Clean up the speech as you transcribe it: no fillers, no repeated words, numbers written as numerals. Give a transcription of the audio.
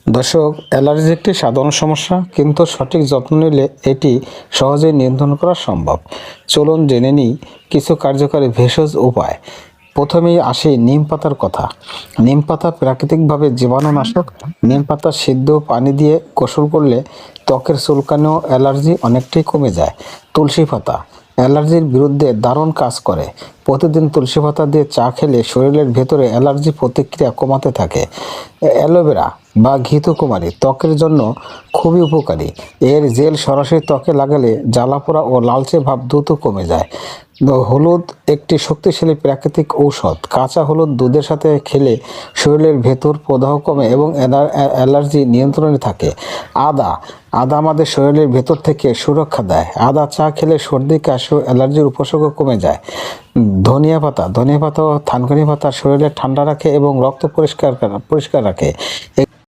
দর্শক, অ্যালার্জি একটি সাধারণ সমস্যা, কিন্তু সঠিক যত্ন নিলে এটি সহজেই নিয়ন্ত্রণ করা সম্ভব। চলুন জেনে নিই কিছু কার্যকরী ভেষজ উপায়। প্রথমেই আসি নিম পাতার কথা। নিম পাতা প্রাকৃতিকভাবে জীবাণুনাশক। নিম পাতা সিদ্ধ পানি দিয়ে গোসল করলে ত্বকের চুলকানি ও অ্যালার্জি অনেকটাই কমে যায়। তুলসী পাতা অ্যালার্জির বিরুদ্ধে দারুণ কাজ করে। প্রতিদিন তুলসী পাতা দিয়ে চা খেলে শরীরের ভেতরে অ্যালার্জি প্রতিক্রিয়া কমাতে থাকে। অ্যালোভেরা বা ঘৃতকুমারী ত্বকের জন্য খুবই উপকারী। এর জেল সরাসরি ত্বকে লাগালে জ্বালাপোড়া ও লালচে ভাব দ্রুত কমে যায়। হলুদ একটি শক্তিশালী প্রাকৃতিক ঔষধ। কাঁচা হলুদ দুধের সাথে খেলে শরীরের ভেতর প্রদাহ কমে এবং অ্যালার্জি নিয়ন্ত্রণে থাকে। আদা আদা আমাদের শরীরের ভেতর থেকে সুরক্ষা দেয়। আদা চা খেলে সর্দি কাশি ও অ্যালার্জির উপসর্গ কমে যায়। ধনিয়া পাতা ও থানকুনি পাতা শরীরে ঠান্ডা রাখে এবং রক্ত পরিষ্কার রাখে।